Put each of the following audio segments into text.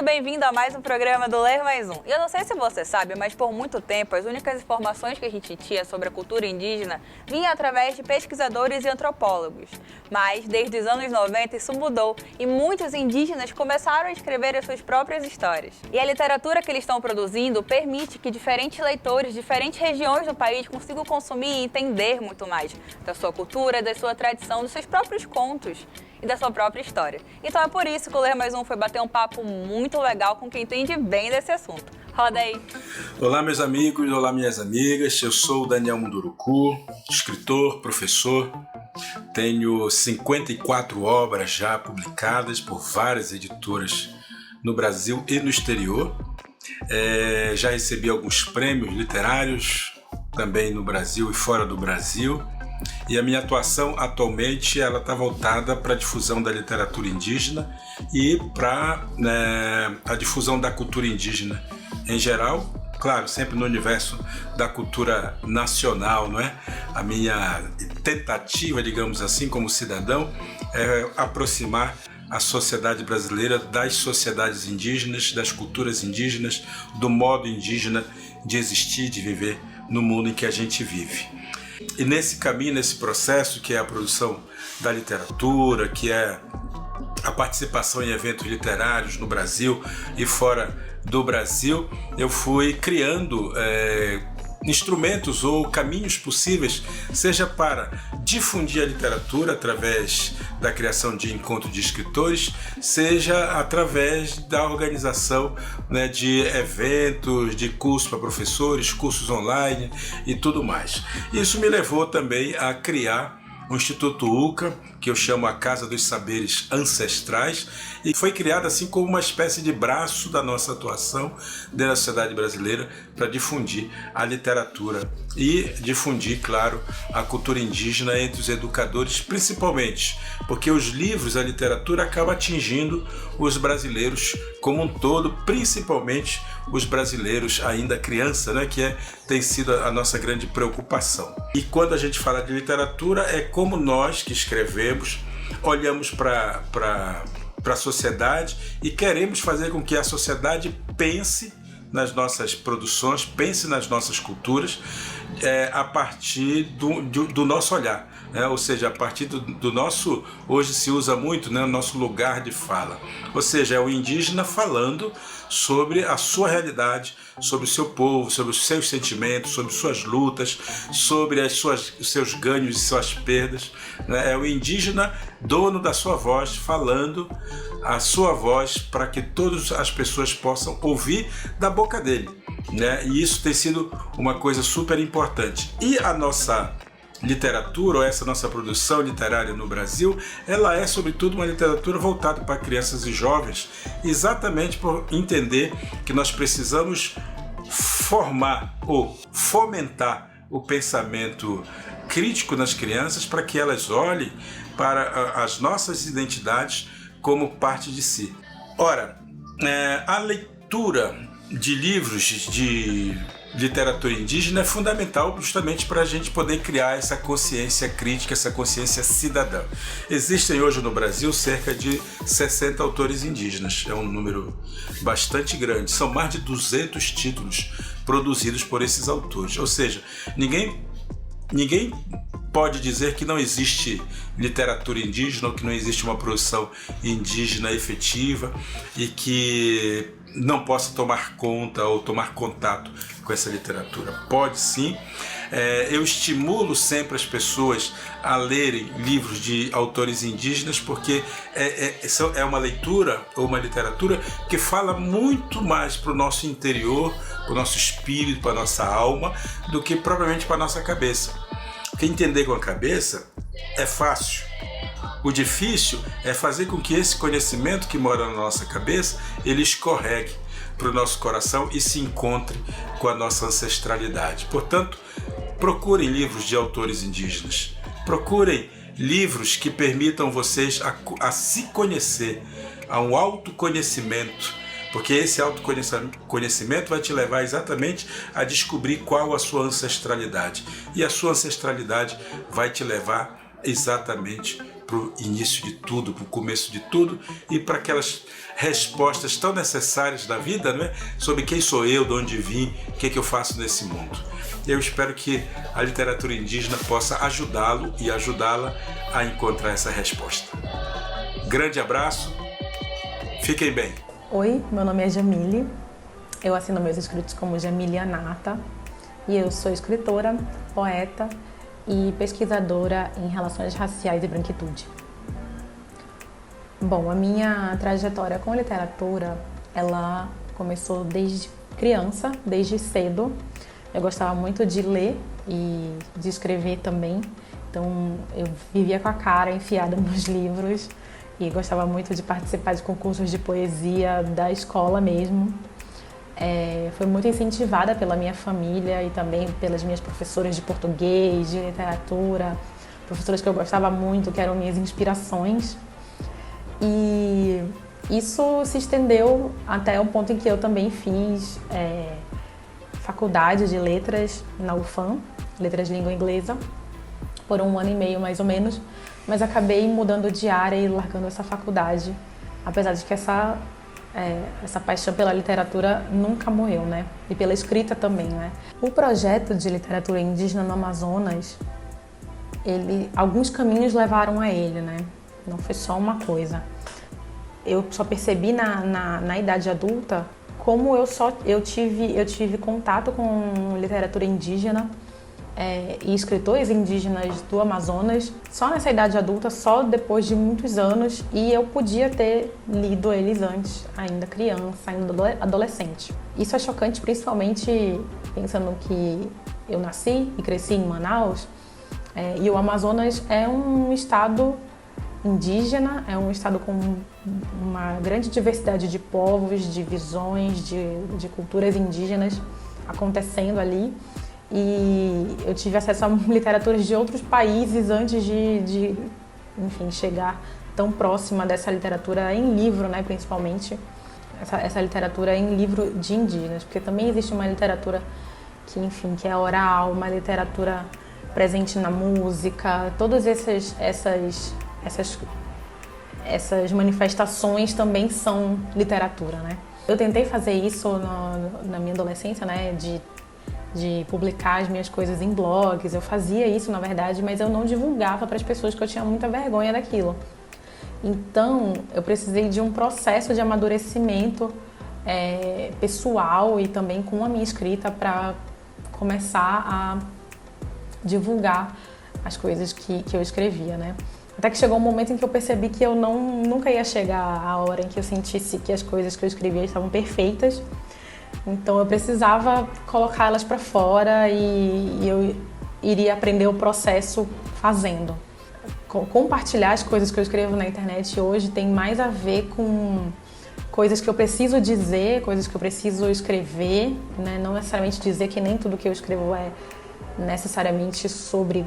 bem-vindo a mais um programa do Ler Mais Um. E eu não sei se você sabe, mas por muito tempo as únicas informações que a gente tinha sobre a cultura indígena vinham através de pesquisadores e antropólogos. Mas desde os anos 90 isso mudou e muitos indígenas começaram a escrever as suas próprias histórias. E a literatura que eles estão produzindo permite que diferentes leitores de diferentes regiões do país consigam consumir e entender muito mais da sua cultura, da sua tradição, dos seus próprios contos e da sua própria história. Então é por isso que o Ler Mais Um foi bater um papo muito legal com quem entende bem desse assunto. Roda aí! Olá meus amigos, olá minhas amigas, eu sou o Daniel Munduruku, escritor, professor, tenho 54 obras já publicadas por várias editoras no Brasil e no exterior, já recebi alguns prêmios literários também no Brasil e fora do Brasil. E a minha atuação atualmente ela está voltada para a difusão da literatura indígena e para a difusão da cultura indígena em geral, claro, sempre no universo da cultura nacional, não é? A minha tentativa, digamos assim, como cidadão, é aproximar a sociedade brasileira das sociedades indígenas, das culturas indígenas, do modo indígena de existir, de viver no mundo em que a gente vive. E nesse caminho, nesse processo que é a produção da literatura, que é a participação em eventos literários no Brasil e fora do Brasil, eu fui criando instrumentos ou caminhos possíveis, seja para difundir a literatura através da criação de encontros de escritores, seja através da organização de eventos, de cursos para professores, cursos online e tudo mais. Isso me levou também a criar o Instituto UCA, que eu chamo a Casa dos Saberes Ancestrais, e foi criado assim como uma espécie de braço da nossa atuação dentro da sociedade brasileira para difundir a literatura e difundir, claro, a cultura indígena entre os educadores, principalmente porque os livros, a literatura acaba atingindo os brasileiros como um todo, principalmente os brasileiros ainda criança, que tem sido a nossa grande preocupação. E quando a gente fala de literatura, é como nós que escrevemos olhamos para a sociedade e queremos fazer com que a sociedade pense nas nossas produções, pense nas nossas culturas a partir do nosso olhar, ou seja, a partir do nosso, hoje se usa muito, nosso lugar de fala, ou seja, é o indígena falando sobre a sua realidade, sobre o seu povo, sobre os seus sentimentos, sobre suas lutas, sobre os seus ganhos e suas perdas. É o indígena dono da sua voz, falando a sua voz para que todas as pessoas possam ouvir da boca dele. E isso tem sido uma coisa super importante. E a nossa literatura, ou essa nossa produção literária no Brasil, ela é sobretudo uma literatura voltada para crianças e jovens, exatamente por entender que nós precisamos formar ou fomentar o pensamento crítico nas crianças para que elas olhem para as nossas identidades como parte de si. Ora, a leitura de livros de literatura indígena é fundamental justamente para a gente poder criar essa consciência crítica, essa consciência cidadã. Existem hoje no Brasil cerca de 60 autores indígenas, é um número bastante grande, são mais de 200 títulos produzidos por esses autores, ou seja, ninguém pode dizer que não existe literatura indígena ou que não existe uma produção indígena efetiva e que não possa tomar conta ou tomar contato com essa literatura. Pode sim. Eu estimulo sempre as pessoas a lerem livros de autores indígenas porque é uma leitura ou uma literatura que fala muito mais para o nosso interior, para o nosso espírito, para a nossa alma, do que propriamente para a nossa cabeça. Porque entender com a cabeça é fácil. O difícil é fazer com que esse conhecimento que mora na nossa cabeça, ele escorregue para o nosso coração e se encontre com a nossa ancestralidade. Portanto, procurem livros de autores indígenas. Procurem livros que permitam vocês a se conhecer, a um autoconhecimento, porque esse autoconhecimento vai te levar exatamente a descobrir qual a sua ancestralidade. E a sua ancestralidade vai te levar exatamente para o início de tudo, para o começo de tudo e para aquelas respostas tão necessárias da vida, né? Sobre quem sou eu, de onde vim, o que eu faço nesse mundo. Eu espero que a literatura indígena possa ajudá-lo e ajudá-la a encontrar essa resposta. Grande abraço, fiquem bem. Oi, meu nome é Jamile, eu assino meus escritos como Jamile Anata e eu sou escritora, poeta e pesquisadora em relações raciais e branquitude. Bom, a minha trajetória com literatura, ela começou desde criança, desde cedo. Eu gostava muito de ler e de escrever também, então eu vivia com a cara enfiada nos livros e gostava muito de participar de concursos de poesia da escola mesmo. Foi muito incentivada pela minha família e também pelas minhas professoras de português, de literatura, professoras que eu gostava muito, que eram minhas inspirações. E isso se estendeu até o ponto em que eu também fiz faculdade de letras na UFAM, letras de língua inglesa, por 1 ano e meio mais ou menos, mas acabei mudando de área e largando essa faculdade, apesar de que essa paixão pela literatura nunca morreu, né? E pela escrita também, né? O projeto de literatura indígena no Amazonas, alguns caminhos levaram a ele, né? Não foi só uma coisa. Eu só percebi na idade adulta como eu tive contato com literatura indígena e escritores indígenas do Amazonas só nessa idade adulta, só depois de muitos anos, e eu podia ter lido eles antes, ainda criança, ainda adolescente. Isso é chocante, principalmente pensando que eu nasci e cresci em Manaus, e o Amazonas é um estado indígena, é um estado com uma grande diversidade de povos, de visões, de culturas indígenas acontecendo ali. E eu tive acesso a literaturas de outros países antes de enfim, chegar tão próxima dessa literatura em livro, né, principalmente. Essa literatura em livro de indígenas, porque também existe uma literatura que, enfim, que é oral, uma literatura presente na música, todas essas manifestações também são literatura, né? Eu tentei fazer isso na minha adolescência, né, de publicar as minhas coisas em blogs. Eu fazia isso, na verdade, mas eu não divulgava para as pessoas, que eu tinha muita vergonha daquilo. Então, eu precisei de um processo de amadurecimento pessoal e também com a minha escrita para começar a divulgar as coisas que eu escrevia, né? Até que chegou um momento em que eu percebi que eu nunca ia chegar a hora em que eu sentisse que as coisas que eu escrevia estavam perfeitas. Então eu precisava colocá-las para fora e eu iria aprender o processo fazendo. Compartilhar as coisas que eu escrevo na internet hoje tem mais a ver com coisas que eu preciso dizer, coisas que eu preciso escrever, né? Não necessariamente dizer que nem tudo que eu escrevo é necessariamente sobre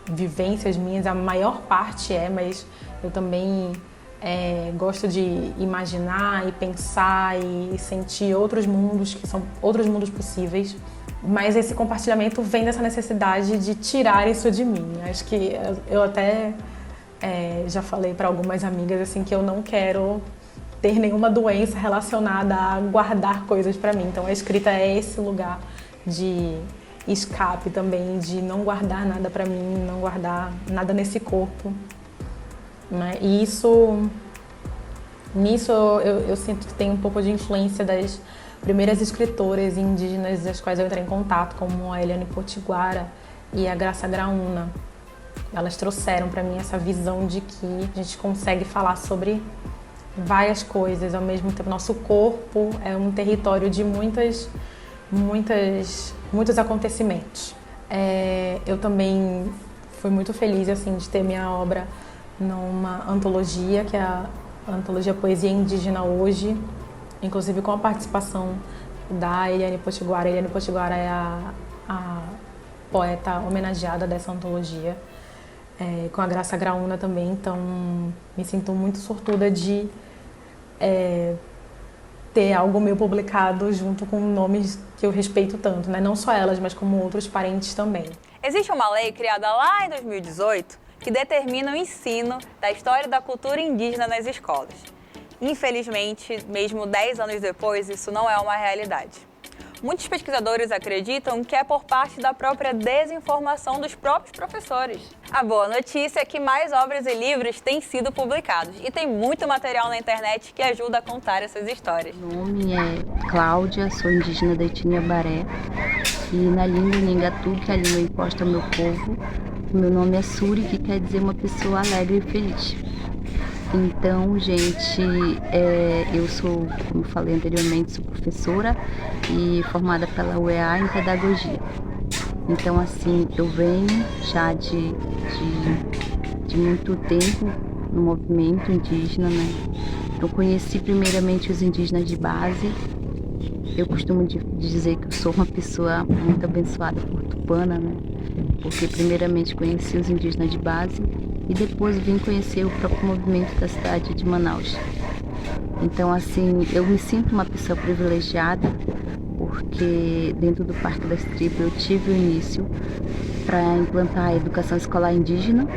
vivências minhas, a maior parte mas eu também gosto de imaginar e pensar e sentir outros mundos, que são outros mundos possíveis. Mas esse compartilhamento vem dessa necessidade de tirar isso de mim. Acho que eu até já falei para algumas amigas assim que eu não quero ter nenhuma doença relacionada a guardar coisas para mim. Então a escrita é esse lugar de escape também, de não guardar nada para mim, não guardar nada nesse corpo, né? E nisso eu sinto que tem um pouco de influência das primeiras escritoras indígenas das quais eu entrei em contato, como a Eliane Potiguara e a Graça Graúna. Elas trouxeram para mim essa visão de que a gente consegue falar sobre várias coisas ao mesmo tempo. Nosso corpo é um território de muitos acontecimentos. Eu também fui muito feliz assim, de ter minha obra numa antologia, que é a Antologia Poesia Indígena Hoje, inclusive com a participação da Eliane Potiguara. A Eliane Potiguara é a poeta homenageada dessa antologia, com a Graça Graúna também. Então me sinto muito sortuda de ter algo meu publicado junto com nomes que eu respeito tanto, né? Não só elas, mas como outros parentes também. Existe uma lei criada lá em 2018 que determina o ensino da história e da cultura indígena nas escolas. Infelizmente, mesmo 10 anos depois, isso não é uma realidade. Muitos pesquisadores acreditam que é por parte da própria desinformação dos próprios professores. A boa notícia é que mais obras e livros têm sido publicados e tem muito material na internet que ajuda a contar essas histórias. Meu nome é Cláudia, sou indígena da etnia Baré e na língua Nhangatu, que é a língua imposta ao meu povo, meu nome é Suri, que quer dizer uma pessoa alegre e feliz. Então, gente, eu sou, como eu falei anteriormente, sou professora e formada pela UEA em pedagogia. Então, assim, eu venho já de muito tempo no movimento indígena, né? Eu conheci primeiramente os indígenas de base. Eu costumo dizer que eu sou uma pessoa muito abençoada por Tupana, né? Porque primeiramente conheci os indígenas de base e depois vim conhecer o próprio movimento da cidade de Manaus. Então, assim, eu me sinto uma pessoa privilegiada porque dentro do Parque das Tribos eu tive o início para implantar a educação escolar indígena.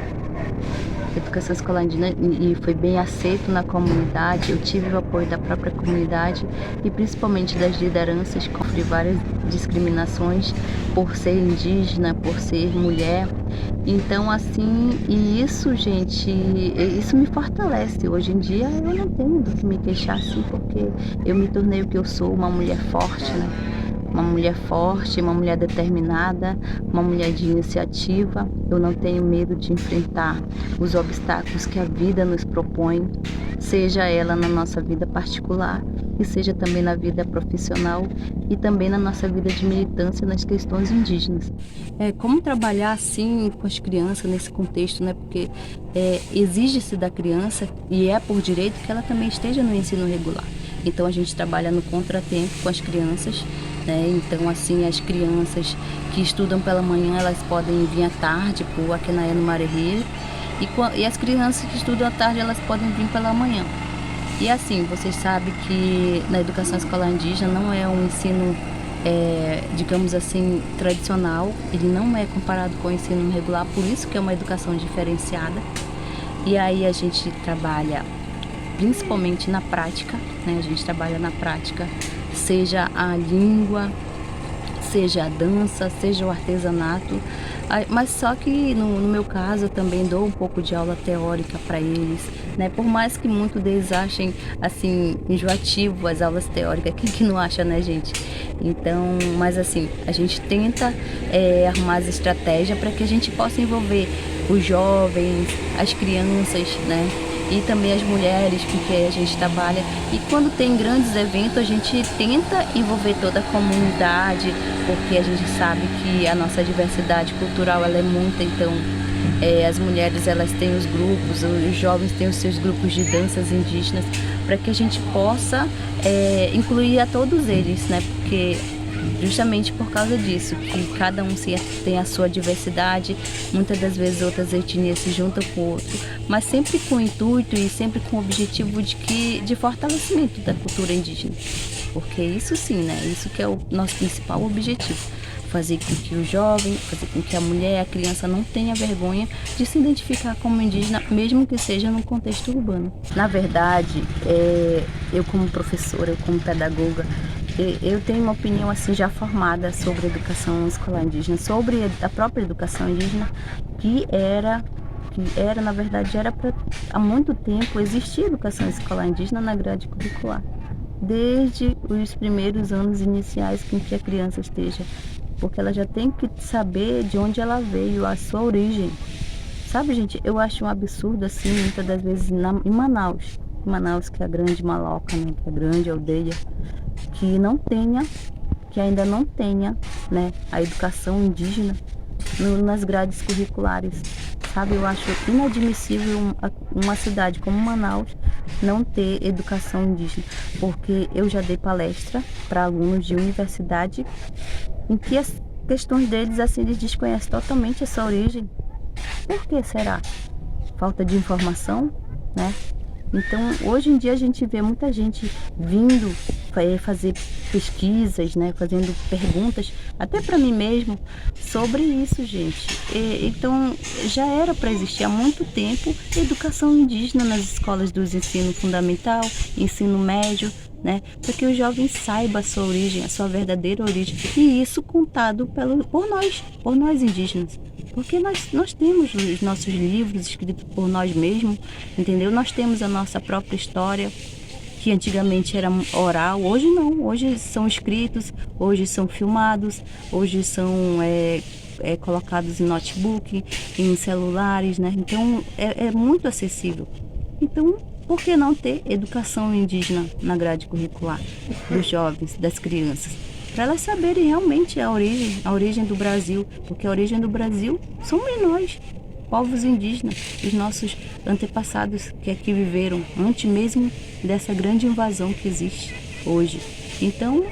E foi bem aceito na comunidade. Eu tive o apoio da própria comunidade e principalmente das lideranças, que sofri várias discriminações por ser indígena, por ser mulher. Então, assim, e isso, gente, isso me fortalece. Hoje em dia eu não tenho do que me queixar, assim, porque eu me tornei o que eu sou, uma mulher forte, né? Uma mulher forte, uma mulher determinada, uma mulher de iniciativa. Eu não tenho medo de enfrentar os obstáculos que a vida nos propõe, seja ela na nossa vida particular e seja também na vida profissional e também na nossa vida de militância nas questões indígenas. Como trabalhar assim com as crianças nesse contexto, né? Porque exige-se da criança e é por direito que ela também esteja no ensino regular. Então a gente trabalha no contratempo com as crianças, né? Então, assim, as crianças que estudam pela manhã, elas podem vir à tarde por Aquenaia no Marerê, e as crianças que estudam à tarde, elas podem vir pela manhã. E assim, vocês sabem que na educação escolar indígena não é um ensino, digamos assim, tradicional, ele não é comparado com o ensino regular, por isso que é uma educação diferenciada. E aí a gente trabalha principalmente na prática, né? A gente trabalha na prática, seja a língua, seja a dança, seja o artesanato, mas só que no meu caso eu também dou um pouco de aula teórica para eles, né? Por mais que muitos deles achem assim enjoativo as aulas teóricas, quem que não acha, né, gente? Então, mas assim, a gente tenta arrumar as estratégias para que a gente possa envolver os jovens, as crianças, né? E também as mulheres com que a gente trabalha. E quando tem grandes eventos, a gente tenta envolver toda a comunidade, porque a gente sabe que a nossa diversidade cultural ela é muita, então as mulheres elas têm os grupos, os jovens têm os seus grupos de danças indígenas, para que a gente possa incluir a todos eles, né? Porque justamente por causa disso, que cada um tem a sua diversidade, muitas das vezes outras etnias se juntam com o outro, mas sempre com o intuito e sempre com o objetivo de fortalecimento da cultura indígena, porque isso sim, né? Isso que é o nosso principal objetivo, fazer com que o jovem, fazer com que a mulher, a criança não tenha vergonha de se identificar como indígena, mesmo que seja num contexto urbano. Na verdade, eu como professora, eu como pedagoga, eu tenho uma opinião assim já formada sobre a educação escolar indígena, sobre a própria educação indígena, que na verdade era para há muito tempo existir educação escolar indígena na grade curricular, desde os primeiros anos iniciais com que a criança esteja, porque ela já tem que saber de onde ela veio, a sua origem. Sabe, gente, eu acho um absurdo assim, muitas das vezes em Manaus, que é a grande maloca, né, que é a grande aldeia, que ainda não tenha, né, a educação indígena nas grades curriculares. Sabe, eu acho inadmissível uma cidade como Manaus não ter educação indígena, porque eu já dei palestra para alunos de universidade em que as questões deles, assim, eles desconhecem totalmente essa origem. Por que será? Falta de informação, né? Então, hoje em dia a gente vê muita gente vindo fazer pesquisas, né, fazendo perguntas, até para mim mesmo, sobre isso, gente. Então, já era para existir há muito tempo educação indígena nas escolas do ensino fundamental, ensino médio, né, para que os jovens saibam a sua origem, a sua verdadeira origem, e isso contado por nós indígenas. Porque nós temos os nossos livros escritos por nós mesmos, entendeu? Nós temos a nossa própria história, que antigamente era oral, hoje não, hoje são escritos, hoje são filmados, hoje são colocados em notebook, em celulares, né? Então é muito acessível. Então, por que não ter educação indígena na grade curricular dos jovens, das crianças? Para elas saberem realmente a origem do Brasil, porque a origem do Brasil somos nós, povos indígenas, os nossos antepassados que aqui viveram, antes mesmo dessa grande invasão que existe hoje. Então,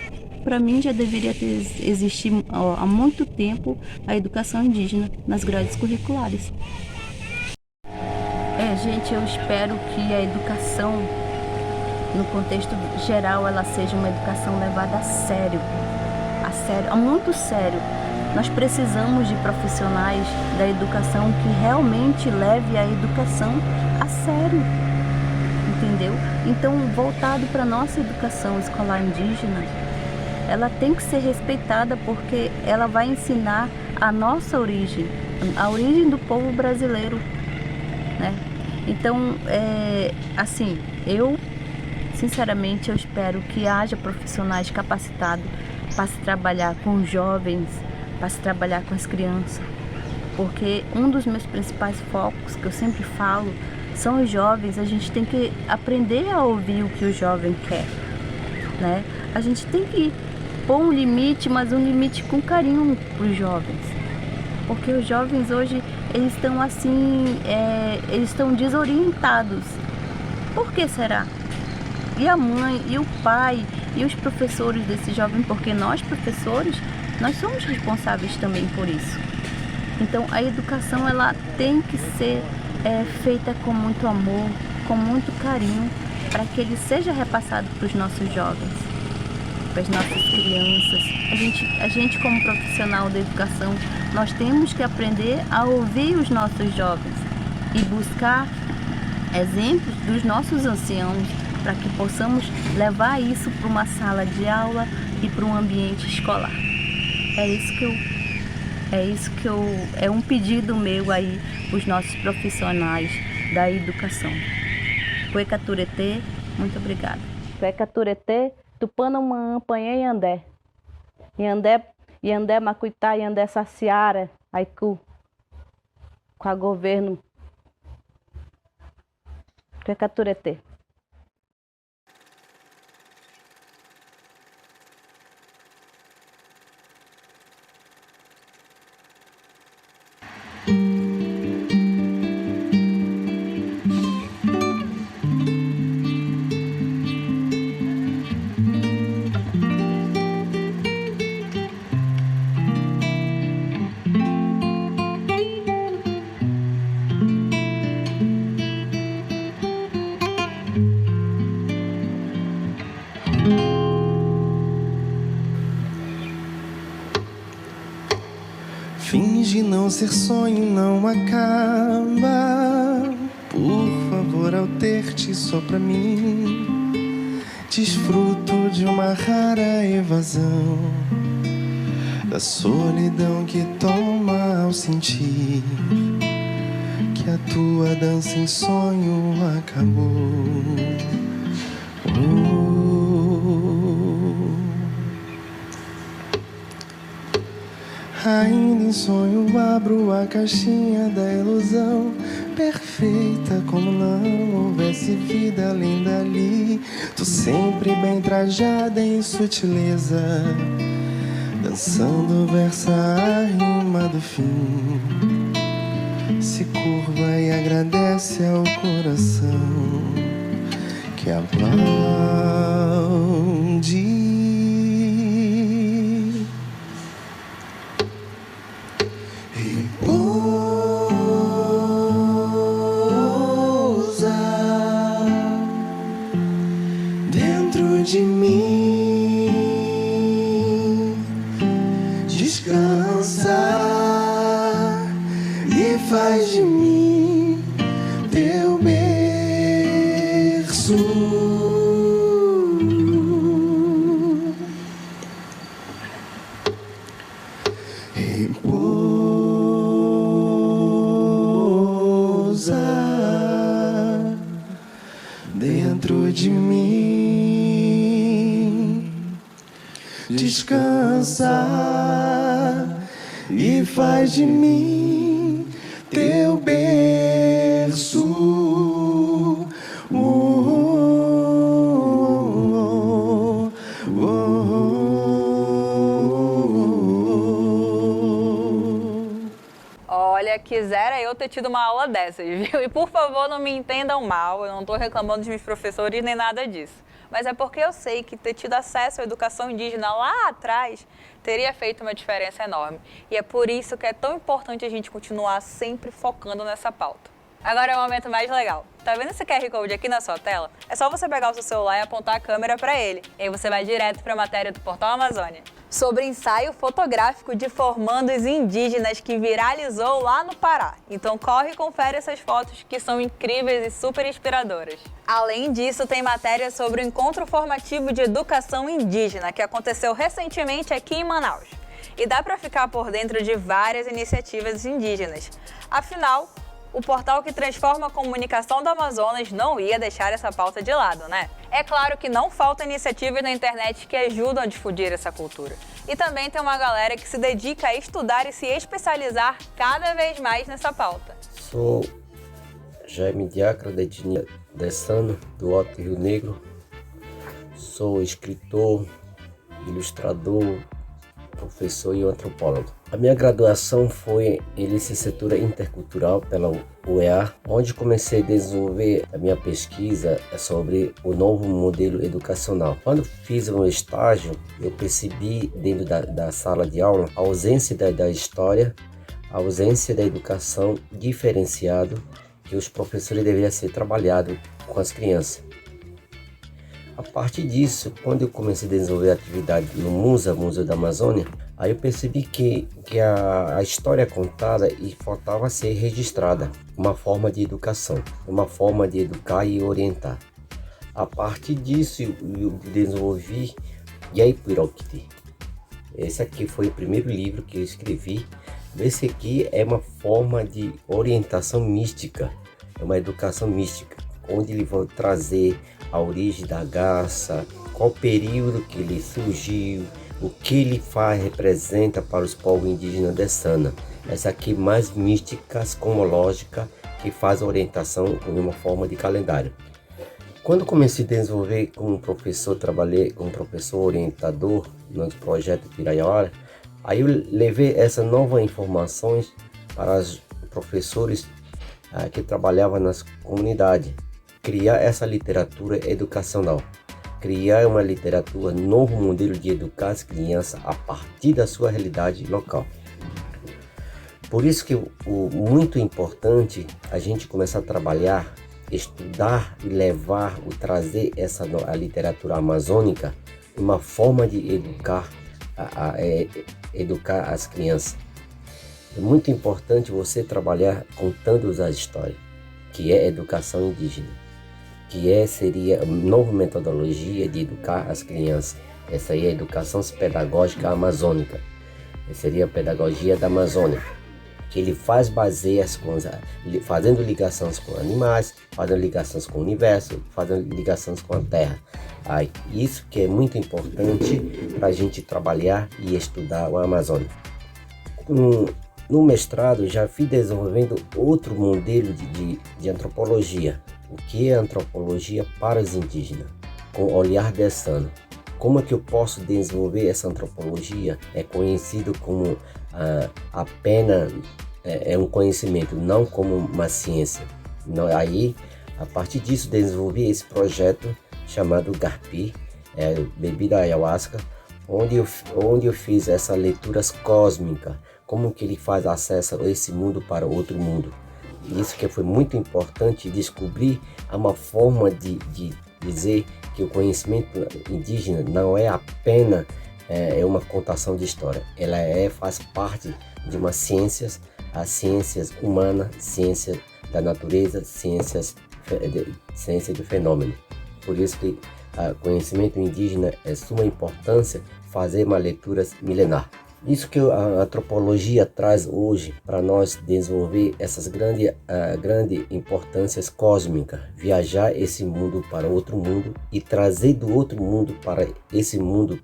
para mim, já deveria ter existido há muito tempo a educação indígena nas grades curriculares. Gente, eu espero que a educação, no contexto geral, ela seja uma educação levada a sério, muito sério. Nós precisamos de profissionais da educação que realmente leve a educação a sério, entendeu? Então, voltado para a nossa educação escolar indígena, ela tem que ser respeitada porque ela vai ensinar a nossa origem, a origem do povo brasileiro, né? Então, sinceramente, eu espero que haja profissionais capacitados para se trabalhar com os jovens, para se trabalhar com as crianças, porque um dos meus principais focos, que eu sempre falo, são os jovens. A gente tem que aprender a ouvir o que o jovem quer, né? A gente tem que pôr um limite, mas um limite com carinho para os jovens, porque os jovens hoje, eles estão assim, eles estão desorientados. Por que será? E a mãe, e o pai, e os professores desse jovem, porque nós professores, nós somos responsáveis também por isso. Então a educação, ela tem que ser feita com muito amor, com muito carinho, para que ele seja repassado para os nossos jovens, para as nossas crianças. A gente como profissional da educação, nós temos que aprender a ouvir os nossos jovens e buscar exemplos dos nossos anciãos, para que possamos levar isso para uma sala de aula e para um ambiente escolar. É um pedido meu aí para os nossos profissionais da educação. Cueca Turetê, muito obrigada. Cueca Turetê, Tupanamanã, Panhê e Yandé Macuitá, Yandé Saciara, Aiku, com a governo. Cueca Turetê. Finge não ser sonho, não acaba. Por favor, ao ter-te só pra mim, desfruto de uma rara evasão da solidão que toma ao sentir que a tua dança em sonho acabou. Ainda em sonho abro a caixinha da ilusão, perfeita como não houvesse vida além dali. Tu sempre bem trajada em sutileza, dançando versa a rima do fim. Se curva e agradece ao coração que aplaude. De mim, e faz de mim teu berço. Dentro de mim, descansa e faz de mim teu berço. Olha, quisera eu ter tido uma aula dessas, viu? E por favor, não me entendam mal, eu não estou reclamando dos meus professores nem nada disso. Mas é porque eu sei que ter tido acesso à educação indígena lá atrás teria feito uma diferença enorme. E é por isso que é tão importante a gente continuar sempre focando nessa pauta. Agora é o momento mais legal. Tá vendo esse QR Code aqui na sua tela? É só você pegar o seu celular e apontar a câmera para ele. E aí você vai direto para a matéria do Portal Amazônia sobre ensaio fotográfico de formandos indígenas que viralizou lá no Pará. Então corre e confere essas fotos que são incríveis e super inspiradoras. Além disso, tem matéria sobre o encontro formativo de educação indígena que aconteceu recentemente aqui em Manaus. E dá para ficar por dentro de várias iniciativas indígenas. Afinal, o portal que transforma a comunicação do Amazonas não ia deixar essa pauta de lado, né? É claro que não faltam iniciativas na internet que ajudam a difundir essa cultura. E também tem uma galera que se dedica a estudar e se especializar cada vez mais nessa pauta. Sou Jaime Diacra, de etnia Dessano, do Alto Rio Negro. Sou escritor, ilustrador, professor e antropólogo. A minha graduação foi em licenciatura intercultural pela UEA, onde comecei a desenvolver a minha pesquisa sobre o novo modelo educacional. Quando fiz o meu estágio, eu percebi dentro da sala de aula a ausência da história, a ausência da educação diferenciada que os professores deveriam ser trabalhados com as crianças. A partir disso, quando eu comecei a desenvolver a atividade no Museu da Amazônia, aí eu percebi que a história contada e faltava ser registrada, uma forma de educação, uma forma de educar e orientar. A partir disso, eu desenvolvi Yaipirokiti. Esse aqui foi o primeiro livro que eu escrevi. Esse aqui é uma forma de orientação mística, é uma educação mística, onde ele vai trazer a origem da garça, qual período que ele surgiu, o que ele representa para os povos indígenas Dessana. Essa aqui mais mística, cosmológica, que faz a orientação de uma forma de calendário. Quando comecei a desenvolver como professor, trabalhei como professor orientador no projeto Piraiara, aí eu levei essas novas informações para os professores que trabalhavam nas comunidades. Criar essa literatura educacional, criar uma literatura, novo modelo de educar as crianças a partir da sua realidade local. Por isso que muito importante a gente começar a trabalhar, estudar e levar, trazer a literatura amazônica, uma forma de educar as crianças. É muito importante você trabalhar contando as histórias, que é educação indígena, que seria a nova metodologia de educar as crianças. Essa aí é a educação pedagógica amazônica. Essa seria a pedagogia da Amazônia, que ele faz baseias fazendo ligações com animais, fazendo ligações com o universo, fazendo ligações com a terra. Isso que é muito importante para a gente trabalhar e estudar o Amazônia. No mestrado já fui desenvolvendo outro modelo de antropologia. O que é antropologia para os indígenas, com olhar dessano. Como é que eu posso desenvolver essa antropologia? É conhecido como apenas um conhecimento, não como uma ciência. Aí, a partir disso, desenvolvi esse projeto chamado Garpi, bebida ayahuasca, onde eu fiz essas leituras cósmicas, como que ele faz acesso a esse mundo para outro mundo. Isso que foi muito importante, descobrir uma forma de dizer que o conhecimento indígena não é apenas uma contação de história, ela faz parte de uma ciência as ciências humanas, ciência da natureza, ciência do fenômeno. Por isso que o conhecimento indígena é de suma importância fazer uma leitura milenar. Isso que a antropologia traz hoje para nós desenvolver essas grandes importâncias cósmicas, viajar esse mundo para outro mundo e trazer do outro mundo para esse mundo,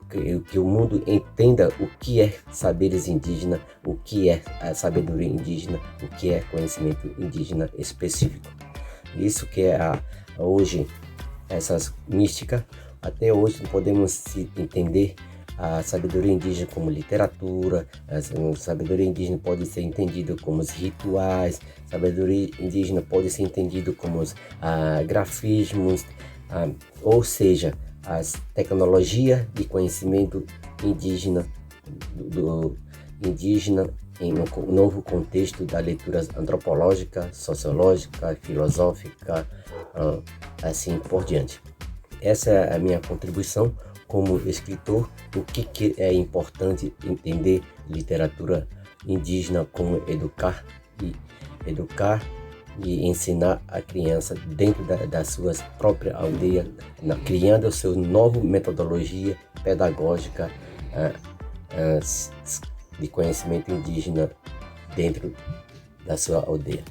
que o mundo entenda o que é saberes indígenas, o que é a sabedoria indígena, o que é conhecimento indígena específico. Isso que é hoje essas místicas, até hoje podemos entender a sabedoria indígena como literatura, a sabedoria indígena pode ser entendida como os rituais, a sabedoria indígena pode ser entendida como os grafismos, ou seja, as tecnologias de conhecimento indígena, do indígena em um novo contexto da leitura antropológica, sociológica, filosófica, assim por diante. Essa é a minha contribuição como escritor. O que é importante entender literatura indígena, como educar e ensinar a criança dentro das suas próprias aldeias, criando a sua nova metodologia pedagógica de conhecimento indígena dentro da sua aldeia.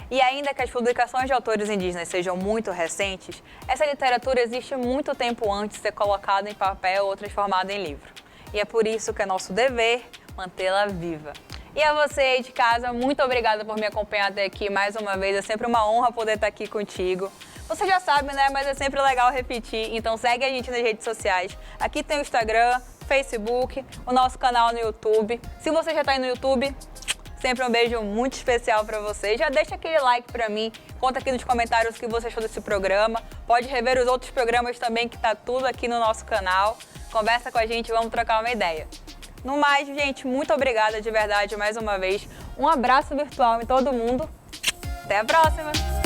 E ainda que as publicações de autores indígenas sejam muito recentes, essa literatura existe muito tempo antes de ser colocada em papel ou transformada em livro. E é por isso que é nosso dever mantê-la viva. E a você aí de casa, muito obrigada por me acompanhar até aqui mais uma vez. É sempre uma honra poder estar aqui contigo. Você já sabe, né? Mas é sempre legal repetir. Então segue a gente nas redes sociais. Aqui tem o Instagram, Facebook, o nosso canal no YouTube. Se você já está aí no YouTube, sempre um beijo muito especial para você. Já deixa aquele like para mim, conta aqui nos comentários o que você achou desse programa. Pode rever os outros programas também, que tá tudo aqui no nosso canal. Conversa com a gente, vamos trocar uma ideia. No mais, gente, muito obrigada de verdade mais uma vez. Um abraço virtual em todo mundo. Até a próxima!